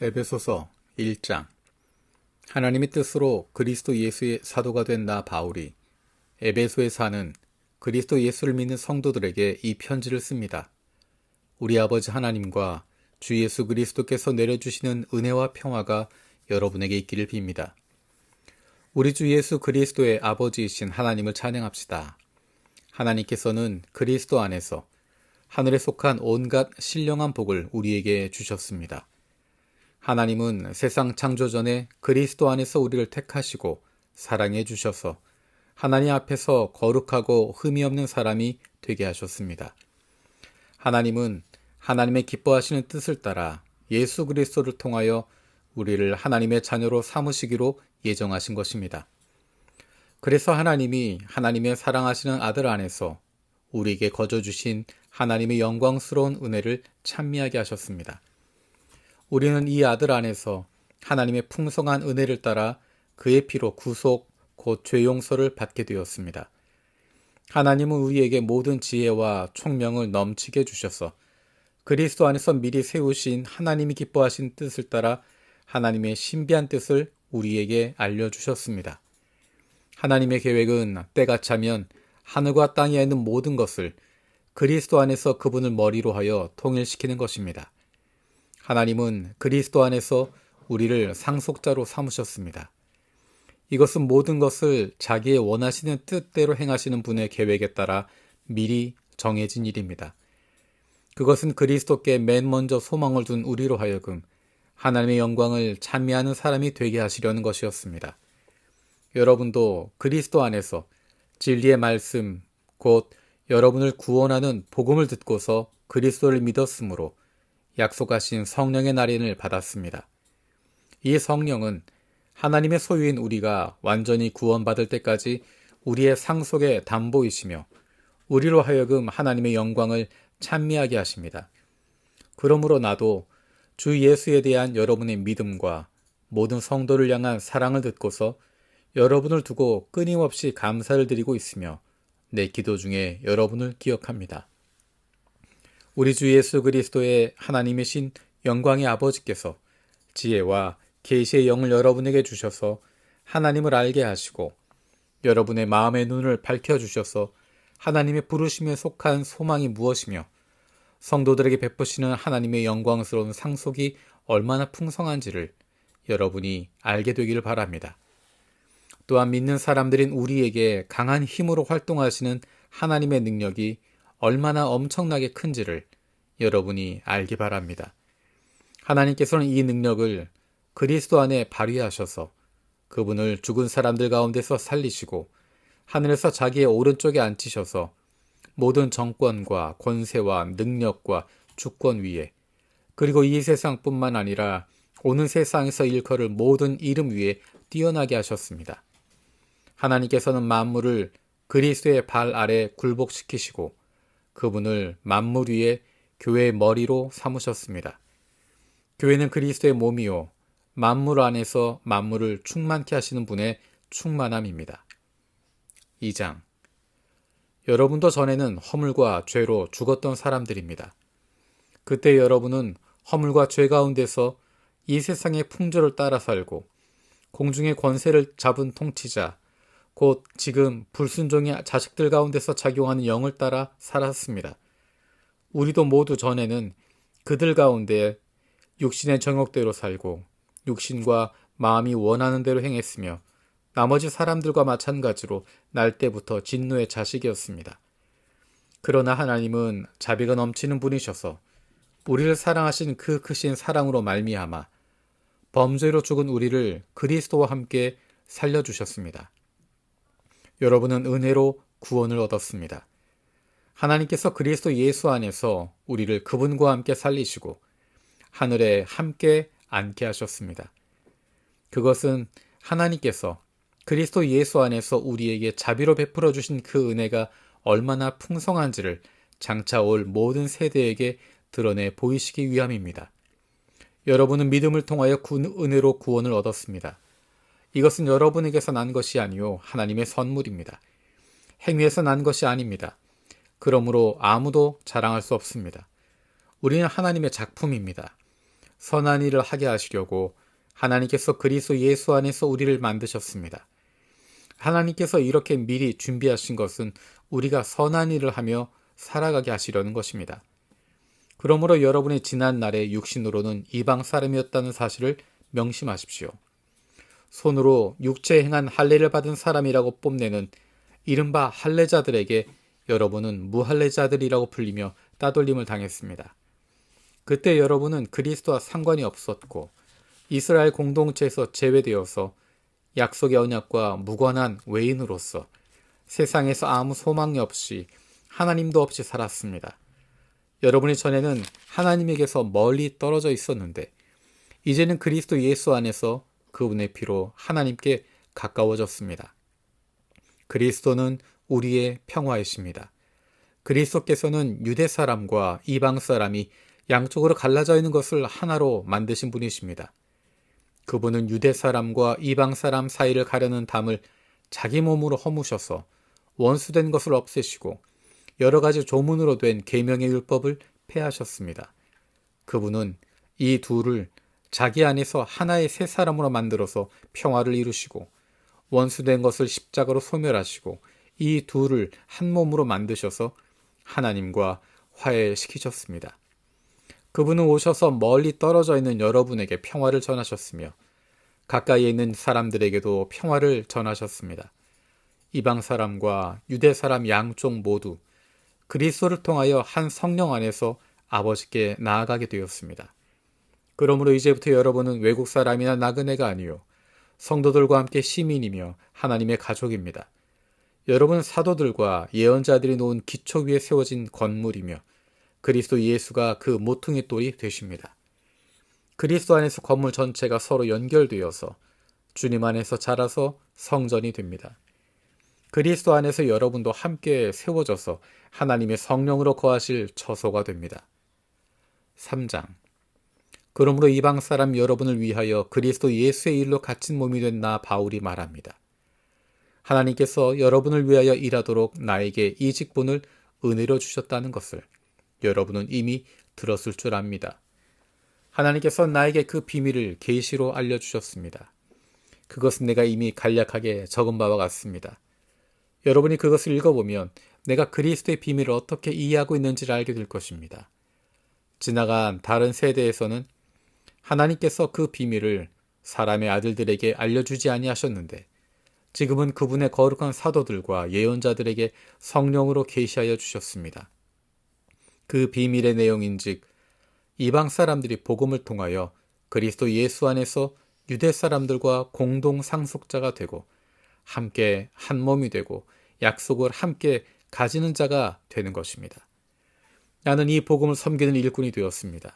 에베소서 1장. 하나님의 뜻으로 그리스도 예수의 사도가 된 나 바울이 에베소에 사는 그리스도 예수를 믿는 성도들에게 이 편지를 씁니다. 우리 아버지 하나님과 주 예수 그리스도께서 내려주시는 은혜와 평화가 여러분에게 있기를 빕니다. 우리 주 예수 그리스도의 아버지이신 하나님을 찬양합시다. 하나님께서는 그리스도 안에서 하늘에 속한 온갖 신령한 복을 우리에게 주셨습니다. 하나님은 세상 창조 전에 그리스도 안에서 우리를 택하시고 사랑해 주셔서 하나님 앞에서 거룩하고 흠이 없는 사람이 되게 하셨습니다. 하나님은 하나님의 기뻐하시는 뜻을 따라 예수 그리스도를 통하여 우리를 하나님의 자녀로 삼으시기로 예정하신 것입니다. 그래서 하나님이 하나님의 사랑하시는 아들 안에서 우리에게 거저 주신 하나님의 영광스러운 은혜를 찬미하게 하셨습니다. 우리는 이 아들 안에서 하나님의 풍성한 은혜를 따라 그의 피로 구속, 곧 죄 용서를 받게 되었습니다. 하나님은 우리에게 모든 지혜와 총명을 넘치게 주셔서 그리스도 안에서 미리 세우신 하나님이 기뻐하신 뜻을 따라 하나님의 신비한 뜻을 우리에게 알려주셨습니다. 하나님의 계획은 때가 차면 하늘과 땅에 있는 모든 것을 그리스도 안에서 그분을 머리로 하여 통일시키는 것입니다. 하나님은 그리스도 안에서 우리를 상속자로 삼으셨습니다. 이것은 모든 것을 자기의 원하시는 뜻대로 행하시는 분의 계획에 따라 미리 정해진 일입니다. 그것은 그리스도께 맨 먼저 소망을 둔 우리로 하여금 하나님의 영광을 찬미하는 사람이 되게 하시려는 것이었습니다. 여러분도 그리스도 안에서 진리의 말씀, 곧 여러분을 구원하는 복음을 듣고서 그리스도를 믿었으므로 약속하신 성령의 날인을 받았습니다. 이 성령은 하나님의 소유인 우리가 완전히 구원받을 때까지 우리의 상속의 담보이시며 우리로 하여금 하나님의 영광을 찬미하게 하십니다. 그러므로 나도 주 예수에 대한 여러분의 믿음과 모든 성도를 향한 사랑을 듣고서 여러분을 두고 끊임없이 감사를 드리고 있으며 내 기도 중에 여러분을 기억합니다. 우리 주 예수 그리스도의 하나님이신 영광의 아버지께서 지혜와 계시의 영을 여러분에게 주셔서 하나님을 알게 하시고 여러분의 마음의 눈을 밝혀주셔서 하나님의 부르심에 속한 소망이 무엇이며 성도들에게 베푸시는 하나님의 영광스러운 상속이 얼마나 풍성한지를 여러분이 알게 되기를 바랍니다. 또한 믿는 사람들인 우리에게 강한 힘으로 활동하시는 하나님의 능력이 얼마나 엄청나게 큰지를 여러분이 알기 바랍니다. 하나님께서는 이 능력을 그리스도 안에 발휘하셔서 그분을 죽은 사람들 가운데서 살리시고 하늘에서 자기의 오른쪽에 앉히셔서 모든 정권과 권세와 능력과 주권 위에 그리고 이 세상뿐만 아니라 오는 세상에서 일컬을 모든 이름 위에 뛰어나게 하셨습니다. 하나님께서는 만물을 그리스도의 발 아래 굴복시키시고 그분을 만물 위에 교회의 머리로 삼으셨습니다. 교회는 그리스도의 몸이요 만물 안에서 만물을 충만케 하시는 분의 충만함입니다. 2장. 여러분도 전에는 허물과 죄로 죽었던 사람들입니다. 그때 여러분은 허물과 죄 가운데서 이 세상의 풍조를 따라 살고 공중의 권세를 잡은 통치자 곧 지금 불순종의 자식들 가운데서 작용하는 영을 따라 살았습니다. 우리도 모두 전에는 그들 가운데 육신의 정욕대로 살고 육신과 마음이 원하는 대로 행했으며 나머지 사람들과 마찬가지로 날 때부터 진노의 자식이었습니다. 그러나 하나님은 자비가 넘치는 분이셔서 우리를 사랑하신 그 크신 사랑으로 말미암아 범죄로 죽은 우리를 그리스도와 함께 살려주셨습니다. 여러분은 은혜로 구원을 얻었습니다. 하나님께서 그리스도 예수 안에서 우리를 그분과 함께 살리시고 하늘에 함께 앉게 하셨습니다. 그것은 하나님께서 그리스도 예수 안에서 우리에게 자비로 베풀어 주신 그 은혜가 얼마나 풍성한지를 장차 올 모든 세대에게 드러내 보이시기 위함입니다. 여러분은 믿음을 통하여 은혜로 구원을 얻었습니다. 이것은 여러분에게서 난 것이 아니요 하나님의 선물입니다. 행위에서 난 것이 아닙니다. 그러므로 아무도 자랑할 수 없습니다. 우리는 하나님의 작품입니다. 선한 일을 하게 하시려고 하나님께서 그리스도 예수 안에서 우리를 만드셨습니다. 하나님께서 이렇게 미리 준비하신 것은 우리가 선한 일을 하며 살아가게 하시려는 것입니다. 그러므로 여러분이 지난 날의 육신으로는 이방 사람이었다는 사실을 명심하십시오. 손으로 육체에 행한 할례를 받은 사람이라고 뽐내는 이른바 할례자들에게 여러분은 무할례자들이라고 불리며 따돌림을 당했습니다. 그때 여러분은 그리스도와 상관이 없었고 이스라엘 공동체에서 제외되어서 약속의 언약과 무관한 외인으로서 세상에서 아무 소망이 없이 하나님도 없이 살았습니다. 여러분이 전에는 하나님에게서 멀리 떨어져 있었는데 이제는 그리스도 예수 안에서 그분의 피로 하나님께 가까워졌습니다. 그리스도는 우리의 평화이십니다. 그리스도께서는 유대 사람과 이방 사람이 양쪽으로 갈라져 있는 것을 하나로 만드신 분이십니다. 그분은 유대 사람과 이방 사람 사이를 가르는 담을 자기 몸으로 허무셔서 원수된 것을 없애시고 여러 가지 조문으로 된 계명의 율법을 폐하셨습니다. 그분은 이 둘을 자기 안에서 하나의 새 사람으로 만들어서 평화를 이루시고 원수된 것을 십자가로 소멸하시고 이 둘을 한 몸으로 만드셔서 하나님과 화해시키셨습니다. 그분은 오셔서 멀리 떨어져 있는 여러분에게 평화를 전하셨으며 가까이에 있는 사람들에게도 평화를 전하셨습니다. 이방 사람과 유대 사람 양쪽 모두 그리스도를 통하여 한 성령 안에서 아버지께 나아가게 되었습니다. 그러므로 이제부터 여러분은 외국 사람이나 나그네가 아니요 성도들과 함께 시민이며 하나님의 가족입니다. 여러분은 사도들과 예언자들이 놓은 기초 위에 세워진 건물이며 그리스도 예수가 그 모퉁이 돌이 되십니다. 그리스도 안에서 건물 전체가 서로 연결되어서 주님 안에서 자라서 성전이 됩니다. 그리스도 안에서 여러분도 함께 세워져서 하나님의 성령으로 거하실 처소가 됩니다. 3장. 그러므로 이방 사람 여러분을 위하여 그리스도 예수의 일로 갇힌 몸이 된 나 바울이 말합니다. 하나님께서 여러분을 위하여 일하도록 나에게 이 직분을 은혜로 주셨다는 것을 여러분은 이미 들었을 줄 압니다. 하나님께서 나에게 그 비밀을 계시로 알려주셨습니다. 그것은 내가 이미 간략하게 적은 바와 같습니다. 여러분이 그것을 읽어보면 내가 그리스도의 비밀을 어떻게 이해하고 있는지를 알게 될 것입니다. 지나간 다른 세대에서는 하나님께서 그 비밀을 사람의 아들들에게 알려주지 아니하셨는데 지금은 그분의 거룩한 사도들과 예언자들에게 성령으로 계시하여 주셨습니다. 그 비밀의 내용인즉 이방 사람들이 복음을 통하여 그리스도 예수 안에서 유대 사람들과 공동 상속자가 되고 함께 한 몸이 되고 약속을 함께 가지는 자가 되는 것입니다. 나는 이 복음을 섬기는 일꾼이 되었습니다.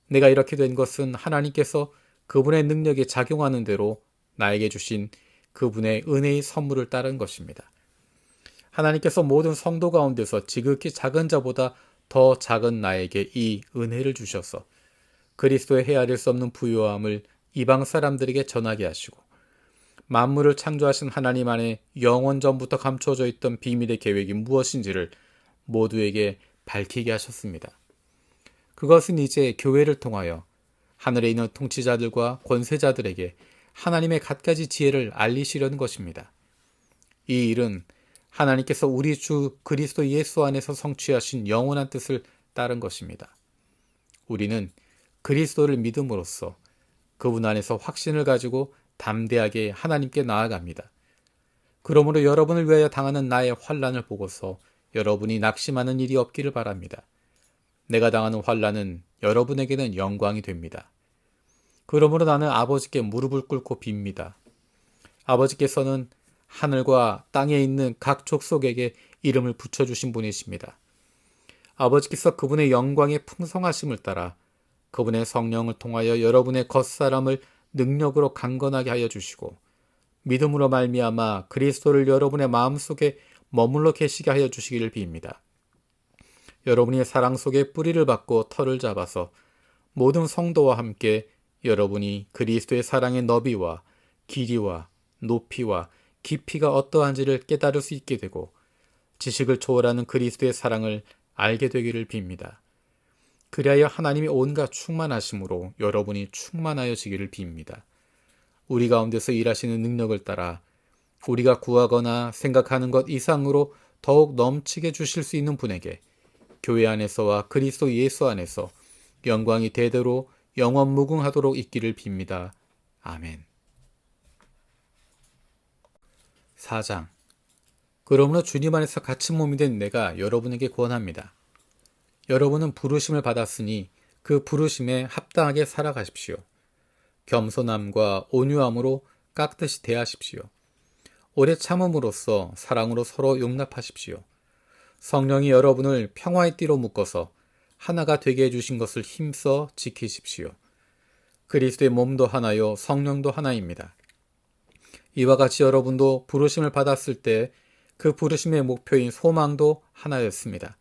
내가 이렇게 된 것은 하나님께서 그분의 능력이 작용하는 대로 나에게 주신 그분의 은혜의 선물을 따른 것입니다. 하나님께서 모든 성도 가운데서 지극히 작은 자보다 더 작은 나에게 이 은혜를 주셔서 그리스도의 헤아릴 수 없는 부요함을 이방 사람들에게 전하게 하시고 만물을 창조하신 하나님 안에 영원 전부터 감춰져 있던 비밀의 계획이 무엇인지를 모두에게 밝히게 하셨습니다. 그것은 이제 교회를 통하여 하늘에 있는 통치자들과 권세자들에게 하나님의 갖가지 지혜를 알리시려는 것입니다. 이 일은 하나님께서 우리 주 그리스도 예수 안에서 성취하신 영원한 뜻을 따른 것입니다. 우리는 그리스도를 믿음으로써 그분 안에서 확신을 가지고 담대하게 하나님께 나아갑니다. 그러므로 여러분을 위하여 당하는 나의 환난을 보고서 여러분이 낙심하는 일이 없기를 바랍니다. 내가 당하는 환난은 여러분에게는 영광이 됩니다. 그러므로 나는 아버지께 무릎을 꿇고 빕니다. 아버지께서는 하늘과 땅에 있는 각 족속에게 이름을 붙여주신 분이십니다. 아버지께서 그분의 영광의 풍성하심을 따라 그분의 성령을 통하여 여러분의 겉사람을 능력으로 강건하게 하여 주시고 믿음으로 말미암아 그리스도를 여러분의 마음속에 머물러 계시게 하여 주시기를 빕니다. 여러분이 사랑 속에 뿌리를 받고 털을 잡아서 모든 성도와 함께 여러분이 그리스도의 사랑의 너비와 길이와 높이와 깊이가 어떠한지를 깨달을 수 있게 되고 지식을 초월하는 그리스도의 사랑을 알게 되기를 빕니다. 그리하여 하나님의 온갖 충만하심으로 여러분이 충만하여지기를 빕니다. 우리 가운데서 일하시는 능력을 따라 우리가 구하거나 생각하는 것 이상으로 더욱 넘치게 주실 수 있는 분에게 교회 안에서와 그리스도 예수 안에서 영광이 대대로 영원무궁하도록 있기를 빕니다. 아멘. 4장. 그러므로 주님 안에서 갇힌 몸이 된 내가 여러분에게 권합니다. 여러분은 부르심을 받았으니 그 부르심에 합당하게 살아가십시오. 겸손함과 온유함으로 깍듯이 대하십시오. 오래 참음으로써 사랑으로 서로 용납하십시오. 성령이 여러분을 평화의 띠로 묶어서 하나가 되게 해주신 것을 힘써 지키십시오. 그리스도의 몸도 하나요 성령도 하나입니다. 이와 같이 여러분도 부르심을 받았을 때 그 부르심의 목표인 소망도 하나였습니다.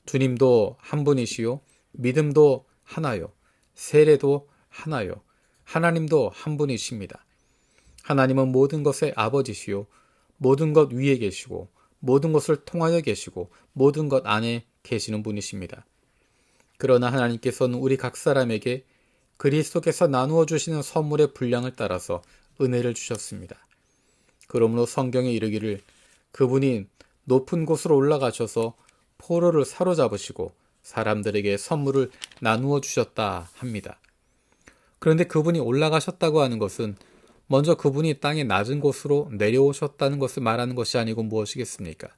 주님도 한 분이시요 믿음도 하나요 세례도 하나요 하나님도 한 분이십니다. 하나님은 모든 것의 아버지시요 모든 것 위에 계시고 모든 것을 통하여 계시고 모든 것 안에 계시는 분이십니다. 그러나 하나님께서는 우리 각 사람에게 그리스도께서 나누어 주시는 선물의 분량을 따라서 은혜를 주셨습니다. 그러므로 성경에 이르기를 그분이 높은 곳으로 올라가셔서 포로를 사로잡으시고 사람들에게 선물을 나누어 주셨다 합니다. 그런데 그분이 올라가셨다고 하는 것은 먼저 그분이 땅의 낮은 곳으로 내려오셨다는 것을 말하는 것이 아니고 무엇이겠습니까?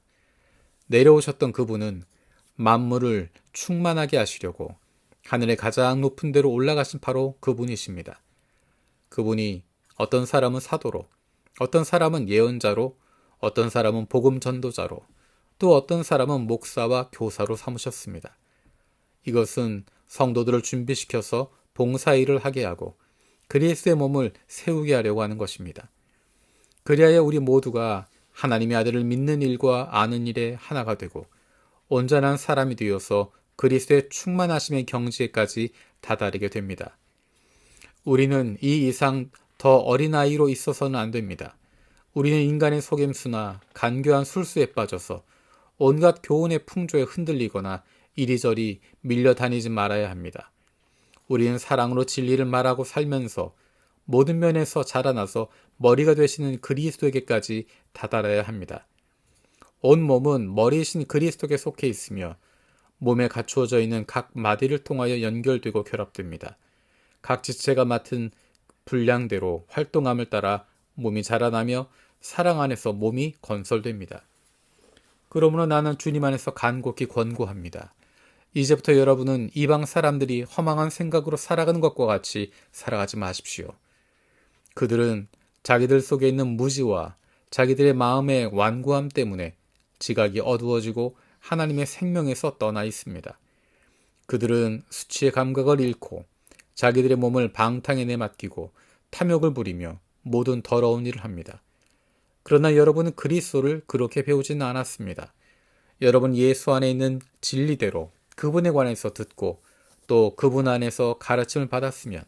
내려오셨던 그분은 만물을 충만하게 하시려고 하늘의 가장 높은 데로 올라가신 바로 그분이십니다. 그분이 어떤 사람은 사도로, 어떤 사람은 예언자로, 어떤 사람은 복음 전도자로, 또 어떤 사람은 목사와 교사로 삼으셨습니다. 이것은 성도들을 준비시켜서 봉사일을 하게 하고 그리스도의 몸을 세우게 하려고 하는 것입니다. 그리하여 우리 모두가 하나님의 아들을 믿는 일과 아는 일에 하나가 되고 온전한 사람이 되어서 그리스도의 충만하심의 경지에까지 다다르게 됩니다. 우리는 이 이상 더 어린아이로 있어서는 안 됩니다. 우리는 인간의 속임수나 간교한 술수에 빠져서 온갖 교훈의 풍조에 흔들리거나 이리저리 밀려다니지 말아야 합니다. 우리는 사랑으로 진리를 말하고 살면서 모든 면에서 자라나서 머리가 되시는 그리스도에게까지 다다라야 합니다. 온 몸은 머리이신 그리스도께 속해 있으며 몸에 갖추어져 있는 각 마디를 통하여 연결되고 결합됩니다. 각 지체가 맡은 분량대로 활동함을 따라 몸이 자라나며 사랑 안에서 몸이 건설됩니다. 그러므로 나는 주님 안에서 간곡히 권고합니다. 이제부터 여러분은 이방 사람들이 허망한 생각으로 살아가는 것과 같이 살아가지 마십시오. 그들은 자기들 속에 있는 무지와 자기들의 마음의 완고함 때문에 지각이 어두워지고 하나님의 생명에서 떠나 있습니다. 그들은 수치의 감각을 잃고 자기들의 몸을 방탕에 내맡기고 탐욕을 부리며 모든 더러운 일을 합니다. 그러나 여러분은 그리스도를 그렇게 배우지는 않았습니다. 여러분 예수 안에 있는 진리대로 그분에 관해서 듣고 또 그분 안에서 가르침을 받았으면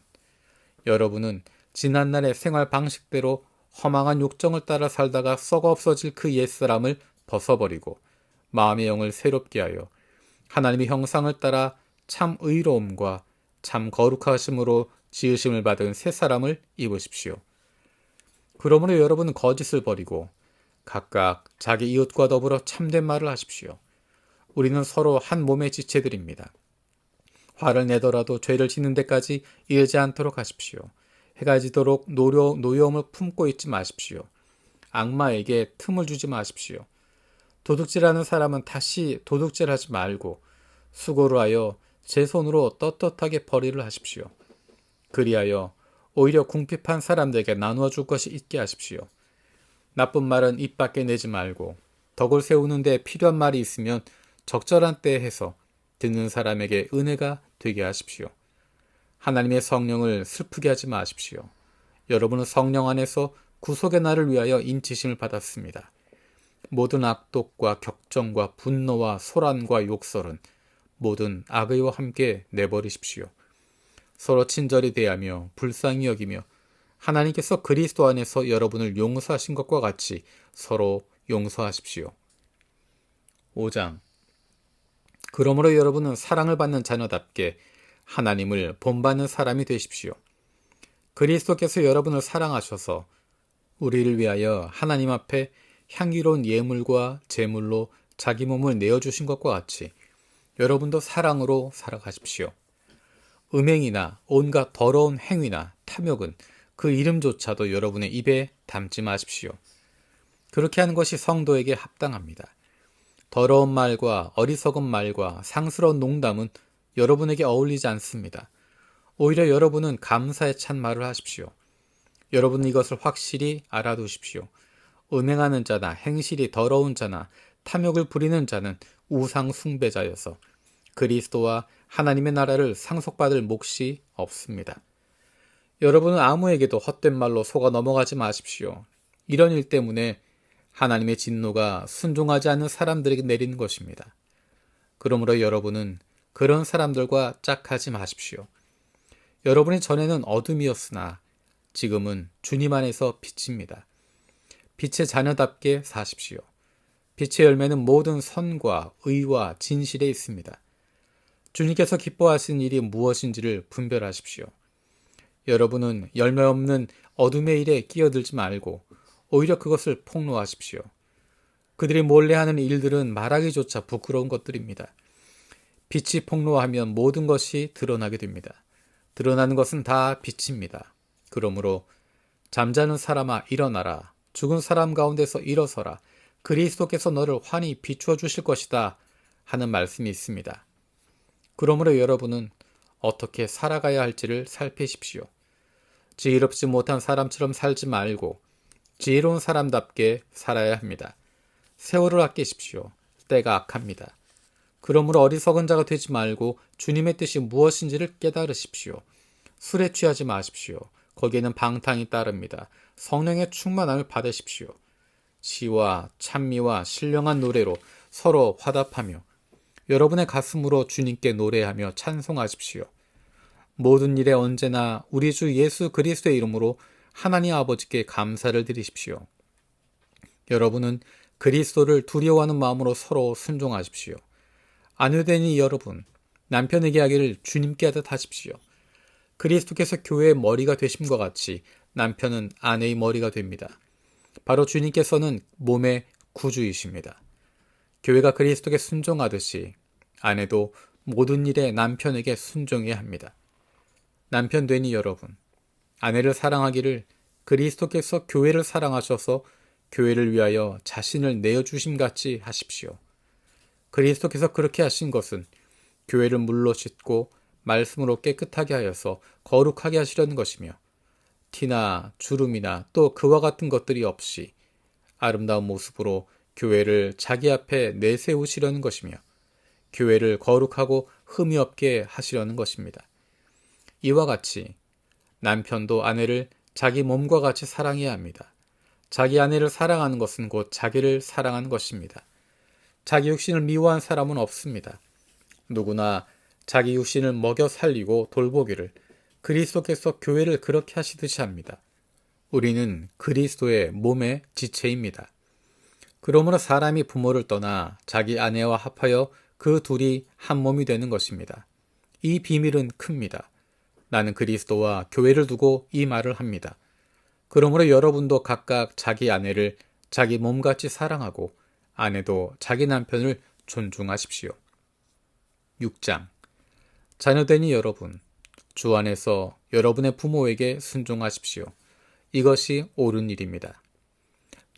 여러분은 지난날의 생활 방식대로 허망한 욕정을 따라 살다가 썩어 없어질 그 옛사람을 벗어버리고 마음의 영을 새롭게 하여 하나님의 형상을 따라 참 의로움과 참 거룩하심으로 지으심을 받은 새 사람을 입으십시오. 그러므로 여러분은 거짓을 버리고 각각 자기 이웃과 더불어 참된 말을 하십시오. 우리는 서로 한 몸의 지체들입니다. 화를 내더라도 죄를 짓는 데까지 이르지 않도록 하십시오. 해가 지도록 노여움을 품고 있지 마십시오. 악마에게 틈을 주지 마십시오. 도둑질하는 사람은 다시 도둑질하지 말고 수고를 하여 제 손으로 떳떳하게 벌이를 하십시오. 그리하여 오히려 궁핍한 사람들에게 나누어 줄 것이 있게 하십시오. 나쁜 말은 입 밖에 내지 말고 덕을 세우는 데 필요한 말이 있으면 적절한 때에 해서 듣는 사람에게 은혜가 되게 하십시오. 하나님의 성령을 슬프게 하지 마십시오. 여러분은 성령 안에서 구속의 날을 위하여 인치심을 받았습니다. 모든 악독과 격정과 분노와 소란과 욕설은 모든 악의와 함께 내버리십시오. 서로 친절히 대하며 불쌍히 여기며 하나님께서 그리스도 안에서 여러분을 용서하신 것과 같이 서로 용서하십시오. 5장. 그러므로 여러분은 사랑을 받는 자녀답게 하나님을 본받는 사람이 되십시오. 그리스도께서 여러분을 사랑하셔서 우리를 위하여 하나님 앞에 향기로운 예물과 제물로 자기 몸을 내어주신 것과 같이 여러분도 사랑으로 살아가십시오. 음행이나 온갖 더러운 행위나 탐욕은 그 이름조차도 여러분의 입에 담지 마십시오. 그렇게 하는 것이 성도에게 합당합니다. 더러운 말과 어리석은 말과 상스러운 농담은 여러분에게 어울리지 않습니다. 오히려 여러분은 감사에 찬 말을 하십시오. 여러분은 이것을 확실히 알아두십시오. 음행하는 자나 행실이 더러운 자나 탐욕을 부리는 자는 우상 숭배자여서 그리스도와 하나님의 나라를 상속받을 몫이 없습니다. 여러분은 아무에게도 헛된 말로 속아 넘어가지 마십시오. 이런 일 때문에 하나님의 진노가 순종하지 않는 사람들에게 내리는 것입니다. 그러므로 여러분은 그런 사람들과 짝하지 마십시오. 여러분이 전에는 어둠이었으나 지금은 주님 안에서 빛입니다. 빛의 자녀답게 사십시오. 빛의 열매는 모든 선과 의와 진실에 있습니다. 주님께서 기뻐하시는 일이 무엇인지를 분별하십시오. 여러분은 열매 없는 어둠의 일에 끼어들지 말고 오히려 그것을 폭로하십시오. 그들이 몰래 하는 일들은 말하기조차 부끄러운 것들입니다. 빛이 폭로하면 모든 것이 드러나게 됩니다. 드러나는 것은 다 빛입니다. 그러므로 잠자는 사람아 일어나라. 죽은 사람 가운데서 일어서라. 그리스도께서 너를 환히 비추어 주실 것이다 하는 말씀이 있습니다. 그러므로 여러분은 어떻게 살아가야 할지를 살피십시오. 지혜롭지 못한 사람처럼 살지 말고 지혜로운 사람답게 살아야 합니다. 세월을 아끼십시오. 때가 악합니다. 그러므로 어리석은 자가 되지 말고 주님의 뜻이 무엇인지를 깨달으십시오. 술에 취하지 마십시오. 거기에는 방탕이 따릅니다. 성령의 충만함을 받으십시오. 시와 찬미와 신령한 노래로 서로 화답하며 여러분의 가슴으로 주님께 노래하며 찬송하십시오. 모든 일에 언제나 우리 주 예수 그리스도의 이름으로 하나님 아버지께 감사를 드리십시오. 여러분은 그리스도를 두려워하는 마음으로 서로 순종하십시오. 아내되니 여러분, 남편에게 하기를 주님께 하듯 하십시오. 그리스도께서 교회의 머리가 되심과 같이 남편은 아내의 머리가 됩니다. 바로 주님께서는 몸의 구주이십니다. 교회가 그리스도께 순종하듯이 아내도 모든 일에 남편에게 순종해야 합니다. 남편 되니 여러분, 아내를 사랑하기를 그리스도께서 교회를 사랑하셔서 교회를 위하여 자신을 내어주심 같이 하십시오. 그리스도께서 그렇게 하신 것은 교회를 물로 씻고 말씀으로 깨끗하게 하여서 거룩하게 하시려는 것이며 티나 주름이나 또 그와 같은 것들이 없이 아름다운 모습으로 교회를 자기 앞에 내세우시려는 것이며 교회를 거룩하고 흠이 없게 하시려는 것입니다. 이와 같이 남편도 아내를 자기 몸과 같이 사랑해야 합니다. 자기 아내를 사랑하는 것은 곧 자기를 사랑하는 것입니다. 자기 육신을 미워한 사람은 없습니다. 누구나 자기 육신을 먹여 살리고 돌보기를 그리스도께서 교회를 그렇게 하시듯이 합니다. 우리는 그리스도의 몸의 지체입니다. 그러므로 사람이 부모를 떠나 자기 아내와 합하여 그 둘이 한 몸이 되는 것입니다. 이 비밀은 큽니다. 나는 그리스도와 교회를 두고 이 말을 합니다. 그러므로 여러분도 각각 자기 아내를 자기 몸같이 사랑하고 아내도 자기 남편을 존중하십시오. 6장. 자녀되니 여러분, 주 안에서 여러분의 부모에게 순종하십시오. 이것이 옳은 일입니다.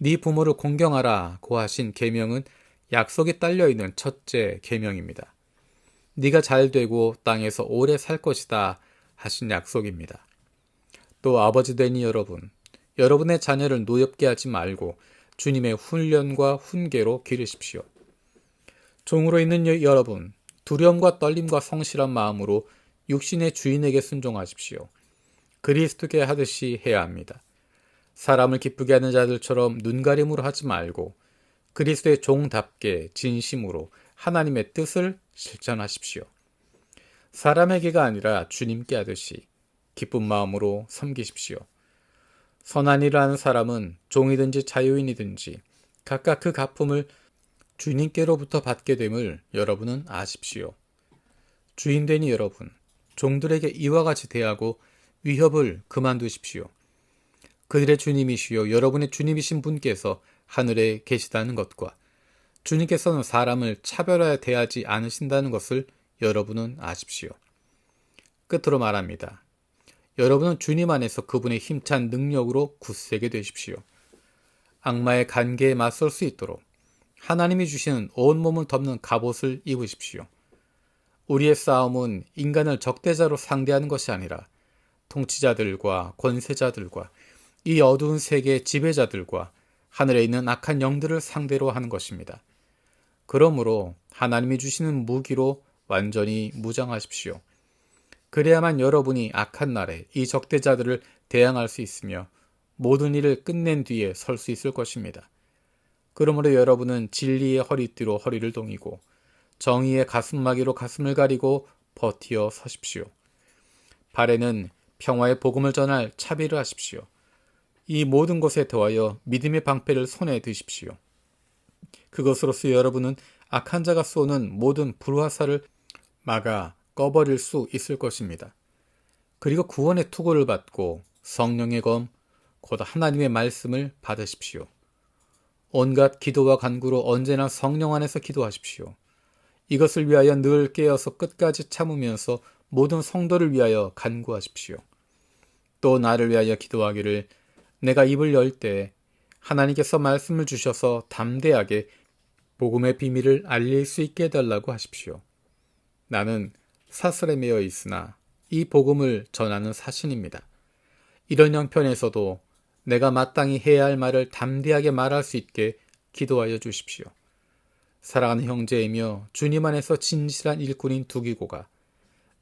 네 부모를 공경하라고 하신 계명은 약속이 딸려있는 첫째 계명입니다. 네가 잘되고 땅에서 오래 살 것이다 하신 약속입니다. 또 아버지 되니 여러분, 여러분의 자녀를 노엽게 하지 말고 주님의 훈련과 훈계로 기르십시오. 종으로 있는 여러분, 두려움과 떨림과 성실한 마음으로 육신의 주인에게 순종하십시오. 그리스도께 하듯이 해야 합니다. 사람을 기쁘게 하는 자들처럼 눈가림으로 하지 말고 그리스도의 종답게 진심으로 하나님의 뜻을 실천하십시오. 사람에게가 아니라 주님께 하듯이 기쁜 마음으로 섬기십시오. 선한 일을 하는 사람은 종이든지 자유인이든지 각각 그 가품을 주님께로부터 받게 됨을 여러분은 아십시오. 주인되니 여러분, 종들에게 이와 같이 대하고 위협을 그만두십시오. 그들의 주님이시요 여러분의 주님이신 분께서 하늘에 계시다는 것과 주님께서는 사람을 차별하여 대하지 않으신다는 것을 여러분은 아십시오. 끝으로 말합니다. 여러분은 주님 안에서 그분의 힘찬 능력으로 굳세게 되십시오. 악마의 관계에 맞설 수 있도록 하나님이 주시는 온몸을 덮는 갑옷을 입으십시오. 우리의 싸움은 인간을 적대자로 상대하는 것이 아니라 통치자들과 권세자들과 이 어두운 세계의 지배자들과 하늘에 있는 악한 영들을 상대로 하는 것입니다. 그러므로 하나님이 주시는 무기로 완전히 무장하십시오. 그래야만 여러분이 악한 날에 이 적대자들을 대항할 수 있으며 모든 일을 끝낸 뒤에 설 수 있을 것입니다. 그러므로 여러분은 진리의 허리띠로 허리를 동이고 정의의 가슴막이로 가슴을 가리고 버티어 서십시오. 발에는 평화의 복음을 전할 차비를 하십시오. 이 모든 것에 더하여 믿음의 방패를 손에 드십시오. 그것으로서 여러분은 악한 자가 쏘는 모든 불화살을 막아 꺼버릴 수 있을 것입니다. 그리고 구원의 투구를 받고 성령의 검, 곧 하나님의 말씀을 받으십시오. 온갖 기도와 간구로 언제나 성령 안에서 기도하십시오. 이것을 위하여 늘 깨어서 끝까지 참으면서 모든 성도를 위하여 간구하십시오. 또 나를 위하여 기도하기를 내가 입을 열 때 하나님께서 말씀을 주셔서 담대하게 복음의 비밀을 알릴 수 있게 해달라고 하십시오. 나는 사슬에 매여 있으나 이 복음을 전하는 사신입니다. 이런 형편에서도 내가 마땅히 해야 할 말을 담대하게 말할 수 있게 기도하여 주십시오. 사랑하는 형제이며 주님 안에서 진실한 일꾼인 두기고가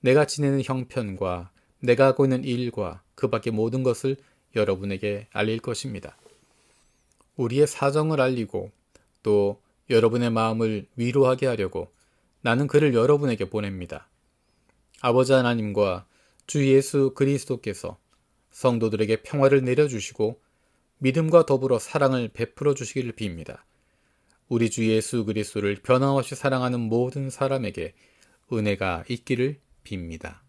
내가 지내는 형편과 내가 하고 있는 일과 그 밖의 모든 것을 여러분에게 알릴 것입니다. 우리의 사정을 알리고 또 여러분의 마음을 위로하게 하려고 나는 그를 여러분에게 보냅니다. 아버지 하나님과 주 예수 그리스도께서 성도들에게 평화를 내려주시고 믿음과 더불어 사랑을 베풀어 주시기를 빕니다. 우리 주 예수 그리스도를 변함없이 사랑하는 모든 사람에게 은혜가 있기를 빕니다.